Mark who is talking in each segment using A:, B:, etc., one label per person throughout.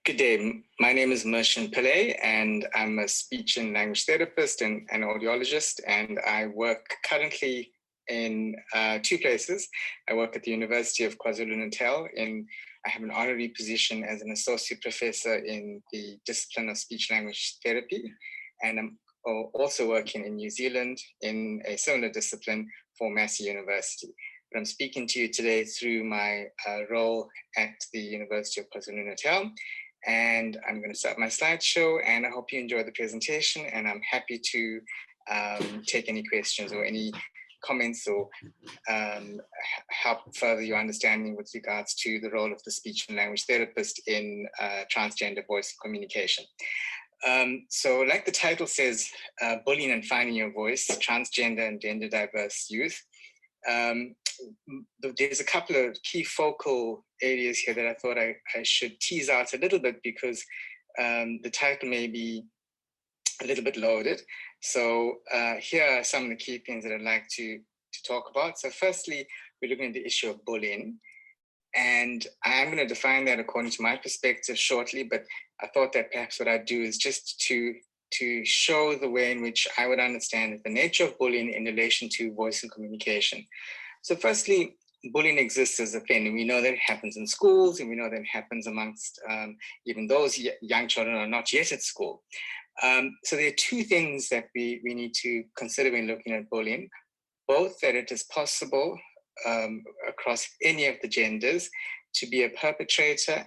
A: Good day. My name is Mershen Pillay, and I'm a speech and language therapist and an audiologist, and I work currently in two places. I work at the University of KwaZulu-Natal. I have an honorary position as an associate professor in the discipline of speech language therapy, and I'm also working in New Zealand in a similar discipline for Massey University. But I'm speaking to you today through my role at the University of KwaZulu-Natal. And I'm going to start my slideshow, and I hope you enjoy the presentation, and I'm happy to take any questions or any comments or help further your understanding with regards to the role of the speech and language therapist in transgender voice communication. So like the title says, bullying and finding your voice, transgender and gender diverse youth. There's a couple of key focal areas here that I thought I should tease out a little bit because the title may be a little bit loaded. So here are some of the key things that I'd like to talk about. So firstly, we're looking at the issue of bullying. And I'm going to define that according to my perspective shortly, but I thought that perhaps what I'd do is just to show the way in which I would understand the nature of bullying in relation to voice and communication. So firstly, bullying exists as a thing, and we know that it happens in schools, and we know that it happens amongst even those young children who are not yet at school. So there are two things that we need to consider when looking at bullying, both that it is possible across any of the genders to be a perpetrator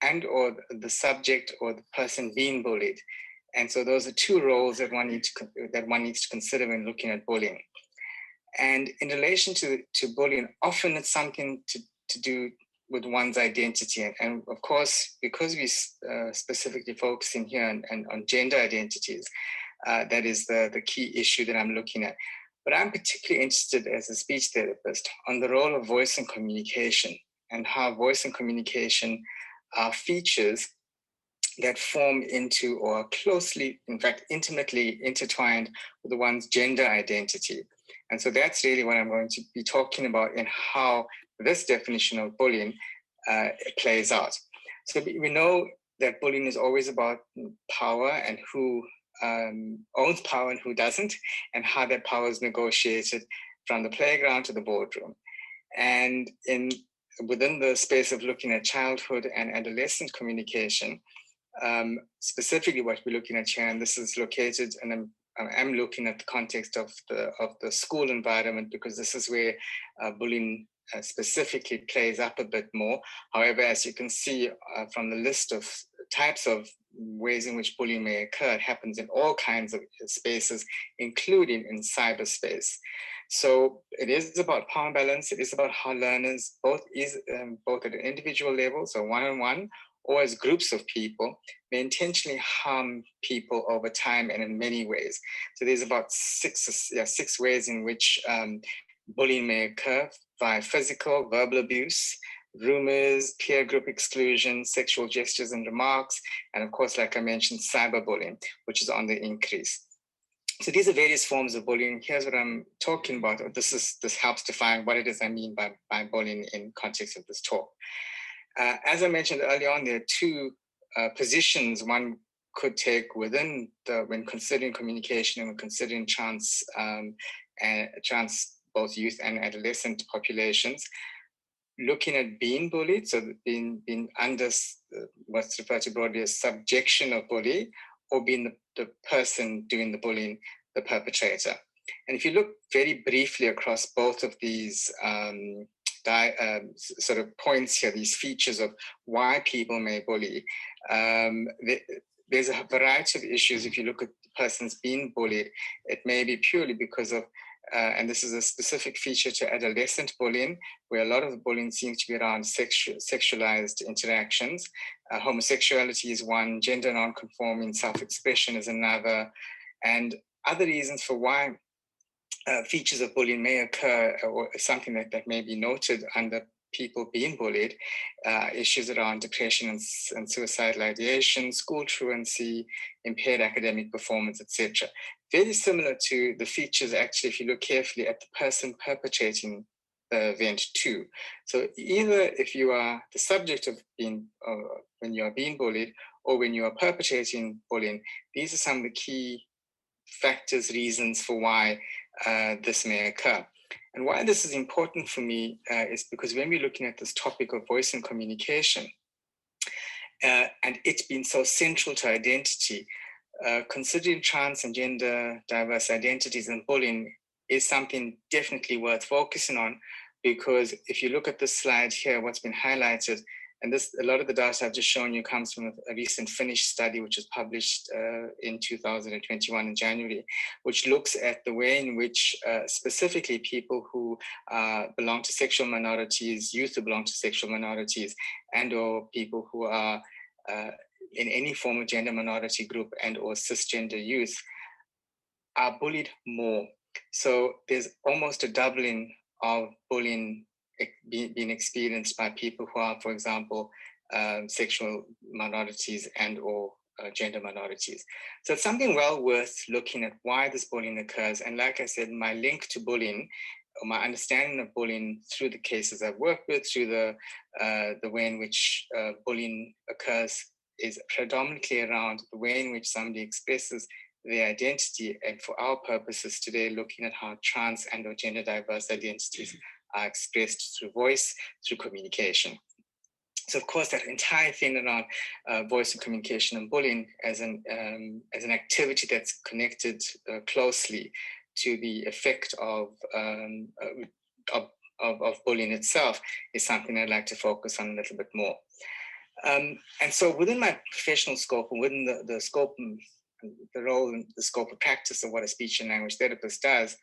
A: and or the subject or the person being bullied. And so those are two roles that one needs to consider when looking at bullying. And in relation to bullying, often it's something to do with one's identity. And of course, because we specifically focusing here on gender identities, that is the key issue that I'm looking at. But I'm particularly interested as a speech therapist on the role of voice and communication and how voice and communication are features that form into or closely, in fact, intimately intertwined with one's gender identity. And so that's really what I'm going to be talking about in how this definition of bullying plays out. So we know that bullying is always about power and who owns power and who doesn't, and how that power is negotiated from the playground to the boardroom. And within the space of looking at childhood and adolescent communication, specifically what we're looking at here, and this is located, and I'm looking at the context of the school environment, because this is where bullying specifically plays up a bit more. However, as you can see from the list of types of ways in which bullying may occur, it happens in all kinds of spaces, including in cyberspace. So it is about power balance. It is about how learners, both at an individual level, so one-on-one, or as groups of people, may intentionally harm people over time and in many ways. So there's about six ways in which bullying may occur: by physical, verbal abuse, rumors, peer group exclusion, sexual gestures and remarks, and of course, like I mentioned, cyberbullying, which is on the increase. So these are various forms of bullying. Here's what I'm talking about. This helps define what it is I mean by bullying in context of this talk. As I mentioned earlier on, there are two positions one could take within when considering communication and when considering trans both youth and adolescent populations. Looking at being bullied, so being under what's referred to broadly as subjection of bully, or being the person doing the bullying, the perpetrator. And if you look very briefly across both of these sort of points here, these features of why people may bully, there's a variety of issues. If you look at the persons being bullied, it may be purely because of, and this is a specific feature to adolescent bullying, where a lot of the bullying seems to be around sexualized interactions. Homosexuality is one, gender non-conforming self-expression is another, and other reasons for why features of bullying may occur, or something that may be noted under people being bullied, issues around depression and suicidal ideation, school truancy, impaired academic performance, etc. Very similar to the features, actually, if you look carefully at the person perpetrating event too. So either if you are the subject of being, when you are being bullied, or when you are perpetrating bullying, these are some of the key factors, reasons for why this may occur. And why this is important for me is because when we're looking at this topic of voice and communication, and it's been so central to identity, considering trans and gender diverse identities and bullying is something definitely worth focusing on, because if you look at this slide here, what's been highlighted, and this, a lot of the data I've just shown you comes from a recent Finnish study, which was published in 2021 in January, which looks at the way in which specifically people who belong to sexual minorities, youth who belong to sexual minorities, and or people who are in any form of gender minority group and or cisgender youth are bullied more. So there's almost a doubling of bullying being experienced by people who are, for example, sexual minorities and or gender minorities. So it's something well worth looking at why this bullying occurs. And like I said, my link to bullying, or my understanding of bullying through the cases I've worked with, through the way in which bullying occurs, is predominantly around the way in which somebody expresses their identity, and for our purposes today, looking at how trans and or gender diverse identities are expressed through voice, through communication. So of course, that entire thing around voice and communication and bullying as an activity that's connected closely to the effect of bullying itself is something I'd like to focus on a little bit more. And so within my professional scope, and within the scope, the role and the scope of practice of what a speech and language therapist does,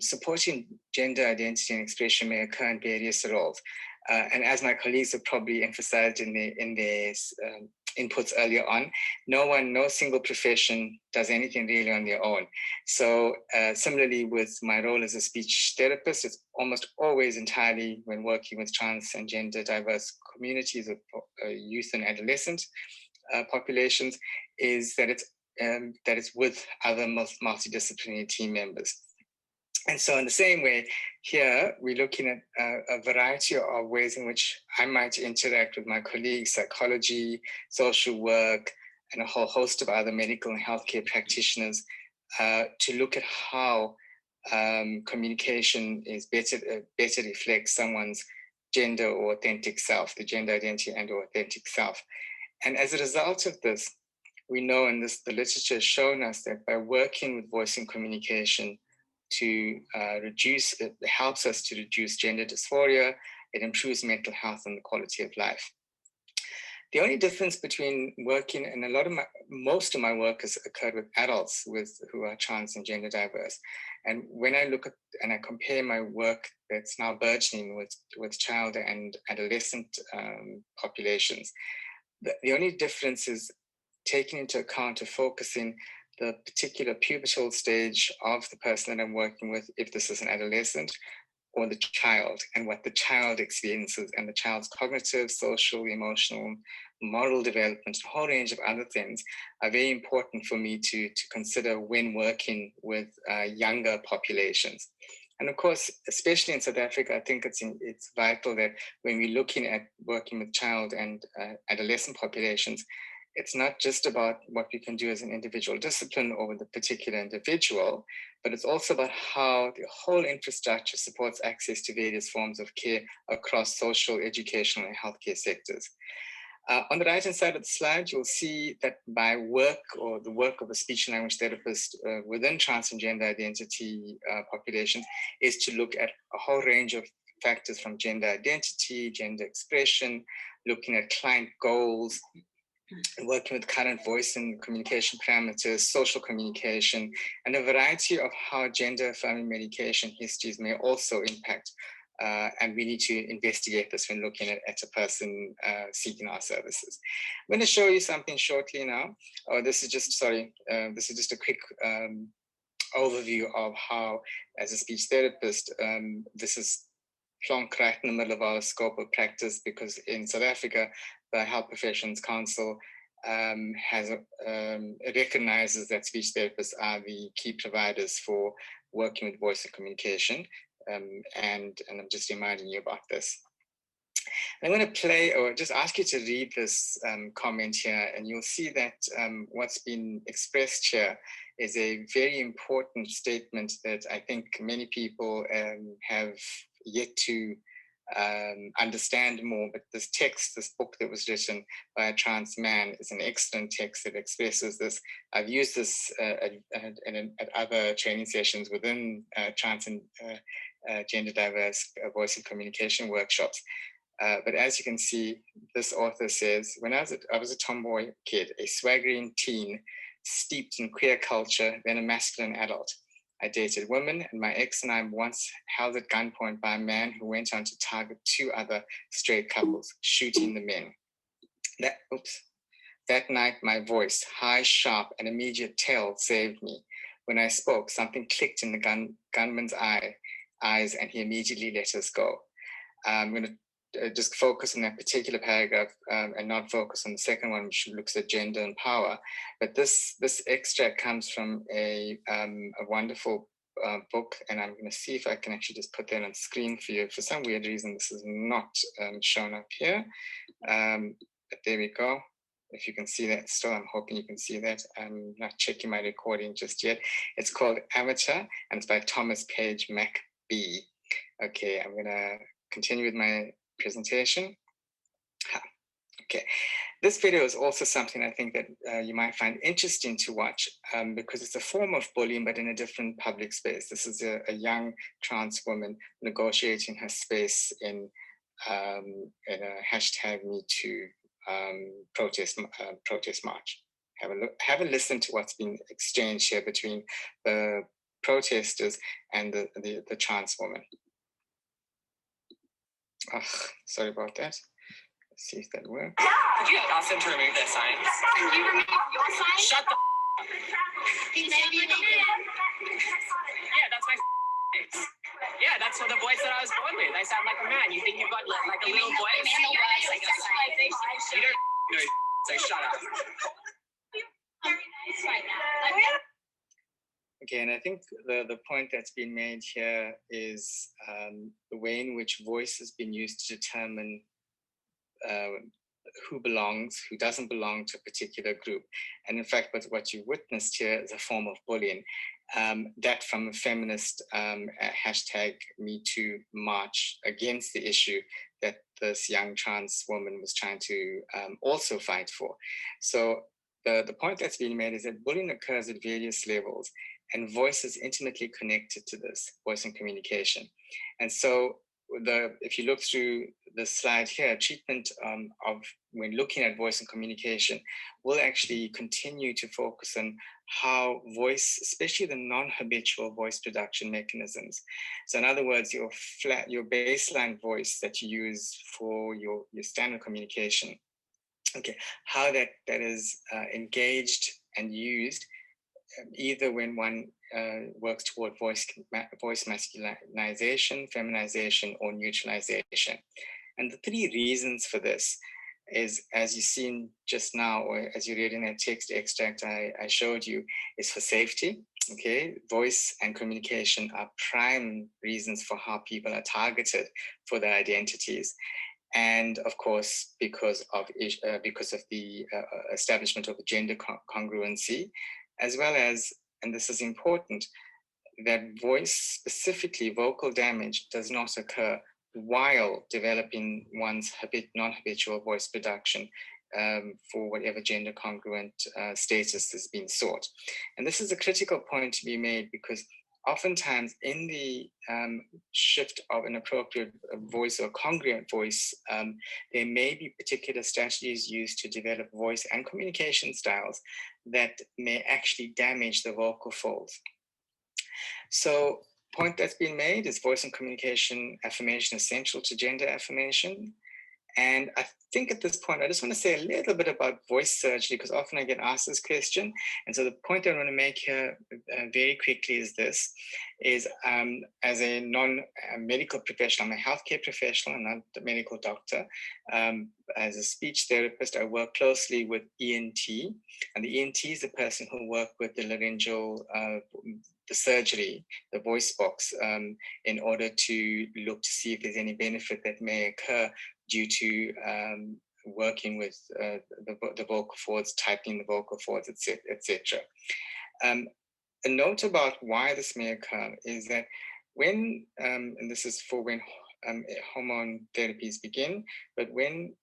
A: supporting gender identity and expression may occur in various roles. And as my colleagues have probably emphasized in their inputs earlier on, no single profession does anything really on their own. So similarly with my role as a speech therapist, it's almost always entirely when working with trans and gender diverse communities of youth and adolescent populations, is that it's with other multidisciplinary team members. And so in the same way, here we're looking at a variety of ways in which I might interact with my colleagues, psychology, social work, and a whole host of other medical and healthcare practitioners to look at how communication is better reflects someone's gender or authentic self, the gender identity and or authentic self. And as a result of this, we know, and the literature has shown us, that by working with voice and communication to it helps us to reduce gender dysphoria, it improves mental health and the quality of life. The only difference between working, and most of my work has occurred with adults who are trans and gender diverse. And when I look at and I compare my work that's now burgeoning with child and adolescent populations, the only difference is taking into account or focusing the particular pubertal stage of the person that I'm working with, if this is an adolescent, or the child, and what the child experiences, and the child's cognitive, social, emotional, moral development, a whole range of other things are very important for me to consider when working with younger populations. And of course, especially in South Africa, I think it's vital that when we're looking at working with child and adolescent populations, it's not just about what we can do as an individual discipline over the particular individual, but it's also about how the whole infrastructure supports access to various forms of care across social, educational, and healthcare sectors. On the right-hand side of the slide, you'll see that my work, or the work of a speech and language therapist within trans and gender identity populations, is to look at a whole range of factors from gender identity, gender expression, looking at client goals, working with current voice and communication parameters, social communication, and a variety of how gender-affirming medication histories may also impact. And we need to investigate this when looking at a person seeking our services. I'm going to show you something shortly now. This is just a quick overview of how, as a speech therapist, this is plonk right in the middle of our scope of practice, because in South Africa, the Health Professions Council recognizes that speech therapists are the key providers for working with voice and communication and I'm just reminding you about this. I'm going to play or just ask you to read this comment here, and you'll see that what's been expressed here is a very important statement that I think many people have yet to understand more. But this text, this book that was written by a trans man, is an excellent text that expresses this. I've used this at other training sessions within trans and gender diverse voice and communication workshops. But as you can see, this author says, when I was a tomboy kid, a swaggering teen, steeped in queer culture, then a masculine adult. I dated women, and my ex and I once held at gunpoint by a man who went on to target 2 other straight couples, shooting the men. That night, my voice, high, sharp, and immediate tell saved me. When I spoke, something clicked in the gunman's eyes, and he immediately let us go. I'm going to just focus on that particular paragraph and not focus on the second one, which looks at gender and power. But this extract comes from a wonderful book, and I'm going to see if I can actually just put that on screen for you. For some weird reason, this is not shown up here. But there we go. If you can see that still, I'm hoping you can see that. I'm not checking my recording just yet. It's called Amateur, and it's by Thomas Page McBee. Okay, I'm going to continue with my presentation. Okay, this video is also something I think that you might find interesting to watch because it's a form of bullying, but in a different public space. This is a young trans woman negotiating her space in a #MeToo protest march. Have a listen to what's being exchanged here between the protesters and the trans woman. Oh, sorry about that. Let's see if that works.
B: Did you ask him to remove their signs? Can you remove your sign? Shut the Yeah, that's my voice. Yeah, that's the voice that I was born with. I sound like a man. You think you've got like a little voice? You don't know, so shut up.
A: Okay, and I think the point that's been made here is the way in which voice has been used to determine who belongs, who doesn't belong to a particular group. And in fact, what you witnessed here is a form of bullying. That from a feminist #MeToo march against the issue that this young trans woman was trying to also fight for. So the point that's being made is that bullying occurs at various levels, and voice is intimately connected to this, voice and communication. And so if you look through the slide here, treatment of when looking at voice and communication will actually continue to focus on how voice, especially the non-habitual voice production mechanisms. So in other words, your baseline voice that you use for your standard communication, okay, how that is engaged and used either when one works toward voice masculinization, feminization, or neutralization. And the 3 reasons for this is, as you've seen just now, or as you read in that text extract I showed you, is for safety. Okay, voice and communication are prime reasons for how people are targeted for their identities. And of course, because of the establishment of the gender congruency, as well as, and this is important, that voice, specifically vocal damage, does not occur while developing one's non-habitual voice production for whatever gender congruent status has been sought. And this is a critical point to be made because oftentimes in the shift of an appropriate voice or congruent voice, there may be particular strategies used to develop voice and communication styles that may actually damage the vocal folds. So point that's been made is voice and communication affirmation essential to gender affirmation. And I think at this point, I just want to say a little bit about voice surgery, because often I get asked this question. And so the point I want to make here very quickly is this, is as a non-medical professional, I'm a healthcare professional, I'm not a medical doctor. As a speech therapist, I work closely with ENT. And the ENT is the person who works with the laryngeal surgery, the voice box, in order to look to see if there's any benefit that may occur due to working with the vocal cords, tightening the vocal cords, etc. A note about why this may occur is that when, and this is for when hormone therapies begin, but when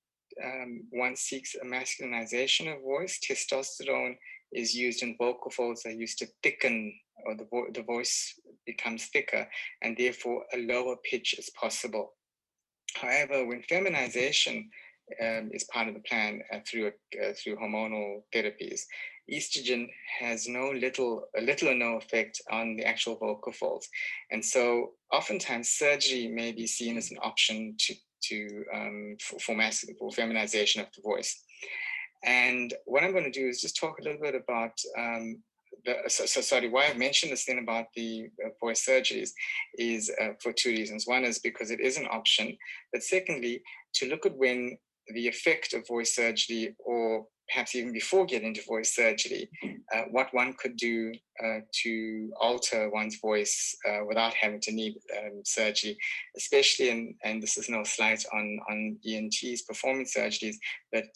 A: one seeks a masculinization of voice, testosterone is used in vocal folds that are used to thicken, or the voice becomes thicker, and therefore a lower pitch is possible. However, when feminization is part of the plan through hormonal therapies, estrogen has little or no effect on the actual vocal folds, and so oftentimes surgery may be seen as an option for feminization of the voice. And what I'm going to do is just talk a little bit about why I've mentioned this thing about the voice surgeries is for two reasons. One is because it is an option, but secondly, to look at when the effect of voice surgery, or perhaps even before getting to voice surgery, what one could do to alter one's voice without having to need surgery, especially, and this is no slight on ENTs performing surgeries, but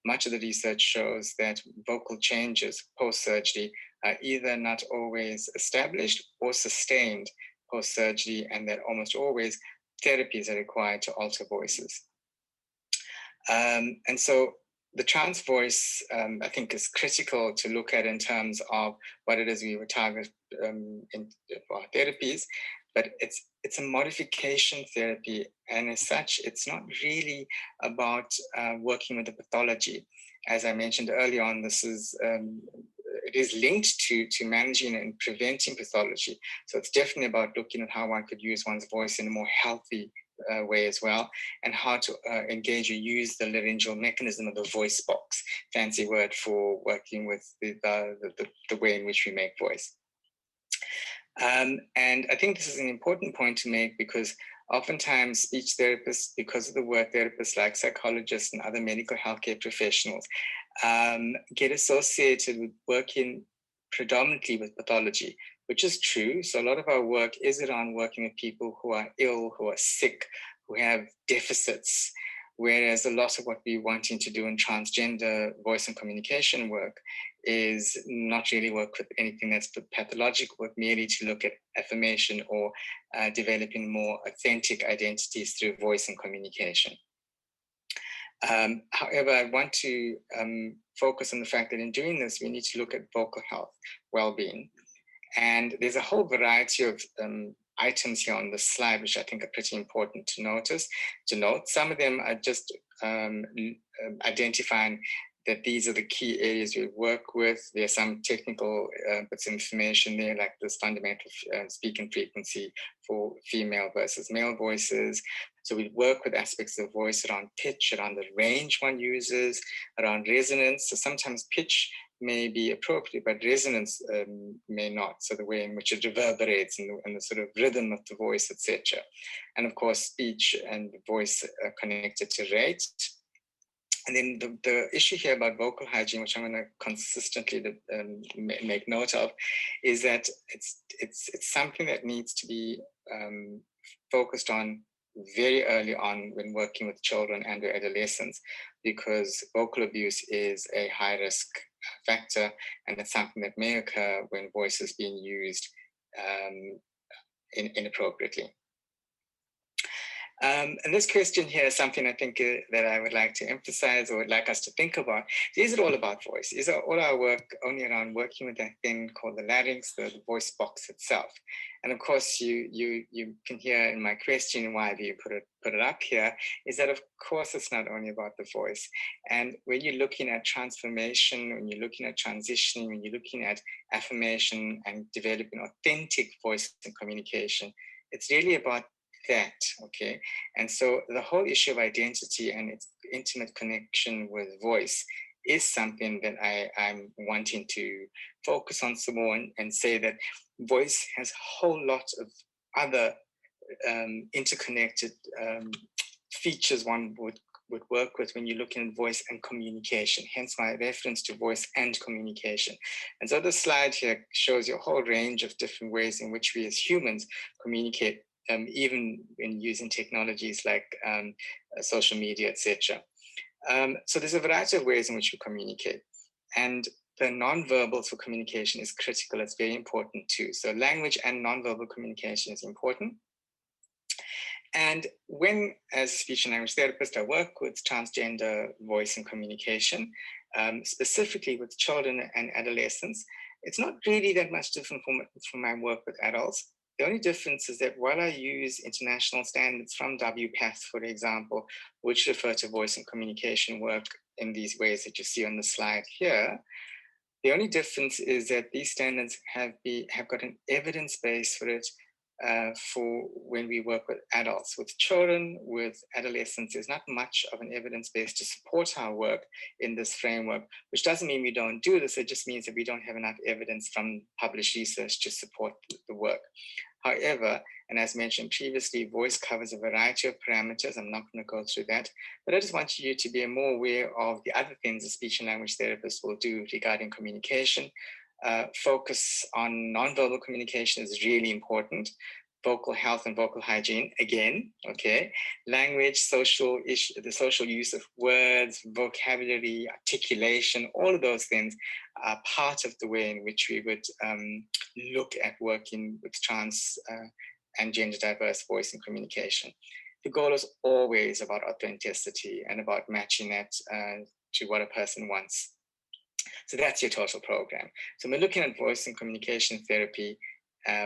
A: much of the research shows that vocal changes post-surgery are either not always established or sustained post-surgery, and that almost always therapies are required to alter voices. And so the trans voice, I think, is critical to look at in terms of what it is we would target for our therapies, but it's a modification therapy, and as such, it's not really about working with the pathology. As I mentioned earlier on, this is it is linked to managing and preventing pathology. So it's definitely about looking at how one could use one's voice in a more healthy way as well, and how to engage or use the laryngeal mechanism of the voice box, fancy word for working with the way in which we make voice. And I think this is an important point to make, because oftentimes speech therapists, because of the word therapists, like psychologists and other medical healthcare professionals, get associated with working predominantly with pathology, which is true. So a lot of our work is around working with people who are ill, who are sick, who have deficits, whereas a lot of what we're wanting to do in transgender voice and communication work is not really work with anything that's pathological, but merely to look at affirmation or developing more authentic identities through voice and communication. However, I want to focus on the fact that in doing this, we need to look at vocal health, well-being. And there's a whole variety of items here on the slide, which I think are pretty important to note. Some of them are just identifying that these are the key areas we work with. There's some technical bits of information there, like this fundamental speaking frequency for female versus male voices. So we work with aspects of voice around pitch, around the range one uses, around resonance. So sometimes pitch may be appropriate, but resonance may not. So the way in which it reverberates and the sort of rhythm of the voice, etc. And of course, speech and voice are connected to rate. And then the issue here about vocal hygiene, which I'm going to consistently make note of, is that it's something that needs to be focused on very early on when working with children and adolescents, because vocal abuse is a high risk factor, and it's something that may occur when voice is being used inappropriately. And this question here is something I think that I would like to emphasize, or would like us to think about. Is it all about voice? Is all our work only around working with that thing called the larynx, the voice box itself? And of course, you can hear in my question why do you put it up here, is that of course it's not only about the voice. And when you're looking at transformation, when you're looking at transitioning, when you're looking at affirmation and developing authentic voice and communication, it's really about that, okay? And so the whole issue of identity and its intimate connection with voice is something that I'm wanting to focus on some more, and say that voice has a whole lot of other interconnected features one would work with when you're looking at voice and communication, hence my reference to voice and communication. And so the slide here shows you a whole range of different ways in which we as humans communicate, even when using technologies like social media, etc. So there's a variety of ways in which we communicate. And the nonverbal for communication is critical. It's very important too. So language and nonverbal communication is important. And when, as a speech and language therapist, I work with transgender voice and communication, specifically with children and adolescents, it's not really that much different from my work with adults. The only difference is that while I use international standards from WPATH, for example, which refer to voice and communication work in these ways that you see on the slide here, the only difference is that these standards have got an evidence base for it for when we work with adults. With children, with adolescents, there's not much of an evidence base to support our work in this framework, which doesn't mean we don't do this. It just means that we don't have enough evidence from published research to support the work. However, and as mentioned previously, voice covers a variety of parameters. I'm not going to go through that, but I just want you to be more aware of the other things a speech and language therapist will do regarding communication. Focus on nonverbal communication is really important. Vocal health and vocal hygiene, again, okay. Language, the social use of words, vocabulary, articulation, all of those things are part of the way in which we would look at working with trans and gender diverse voice and communication. The goal is always about authenticity and about matching that to what a person wants. So that's your total program. So we're looking at voice and communication therapy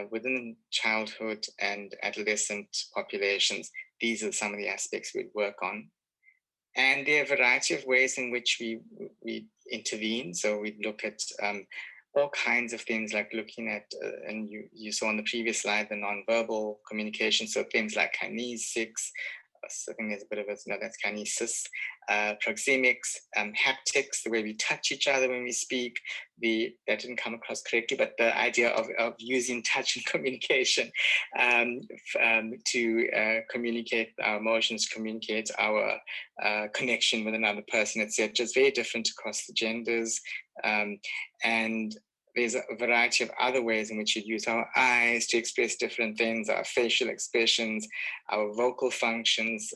A: within childhood and adolescent populations. These are some of the aspects we'd work on. And there are a variety of ways in which we intervene. So we look at all kinds of things, like looking at, and you saw on the previous slide, the nonverbal communication. So things like kinesics, I think there's a bit of a, no, that's kinesis, proxemics, haptics, the way we touch each other when we speak. That didn't come across correctly, but the idea of using touch in communication to communicate our emotions, communicate our connection with another person, etc. It's very different across the genders. And there's a variety of other ways in which you use our eyes to express different things, our facial expressions, our vocal functions.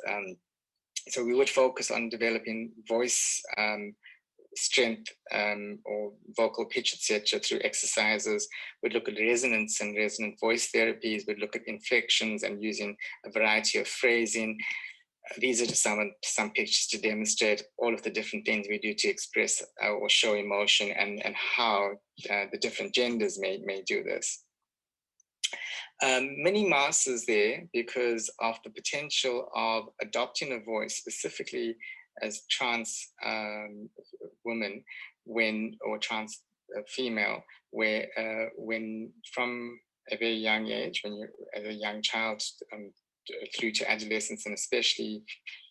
A: So we would focus on developing voice strength or vocal pitch, etc., through exercises. We'd look at resonance and resonant voice therapies. We'd look at inflections and using a variety of phrasing. These are just some pictures to demonstrate all of the different things we do to express or show emotion, and how the different genders may do this. Many masters there because of the potential of adopting a voice, specifically as trans women, or trans female, where when from a very young age, when you're as a young child, through to adolescence, and especially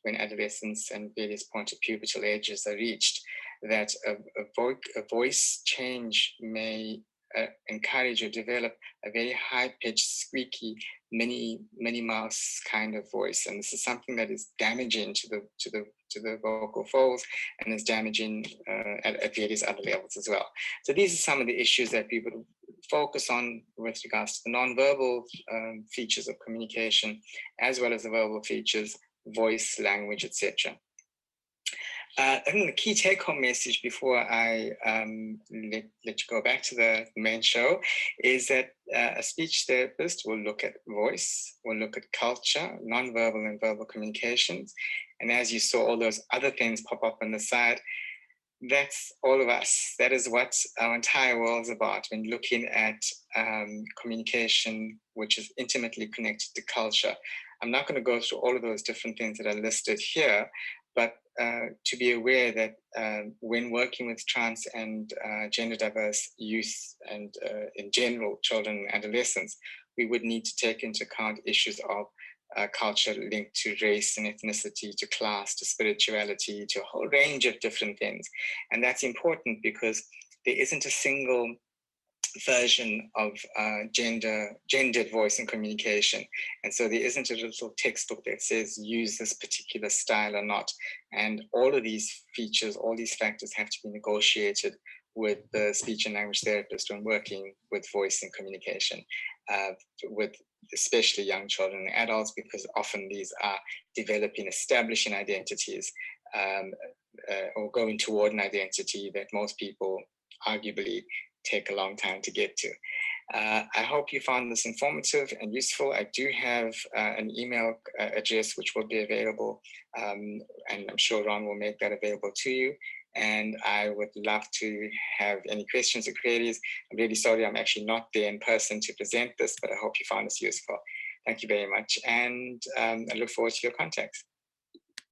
A: when adolescence and various points of pubertal ages are reached, that a voice change may encourage or develop a very high-pitched, squeaky, Minnie Mouse kind of voice, and this is something that is damaging to the vocal folds, and is damaging at various other levels as well. So these are some of the issues that we would focus on with regards to the nonverbal features of communication, as well as the verbal features, voice, language, etc. I think the key take-home message before I let you go back to the main show is that a speech therapist will look at voice, will look at culture, nonverbal and verbal communications. And as you saw all those other things pop up on the side, that's all of us. That is what our entire world is about when looking at communication, which is intimately connected to culture. I'm not going to go through all of those different things that are listed here, but to be aware that when working with trans and gender diverse youth and in general, children and adolescents, we would need to take into account issues of culture linked to race and ethnicity, to class, to spirituality, to a whole range of different things. And that's important because there isn't a single version of gendered voice and communication. And so there isn't a little textbook that says use this particular style or not. And all of these features, all these factors have to be negotiated with the speech and language therapist when working with voice and communication, with especially young children and adults, because often these are developing, establishing identities, or going toward an identity that most people arguably take a long time to get to. I hope you found this informative and useful. I do have an email address which will be available, and I'm sure Ron will make that available to you. And I would love to have any questions or queries. I'm really sorry I'm actually not there in person to present this, but I hope you found this useful. Thank you very much, and I look forward to your contacts.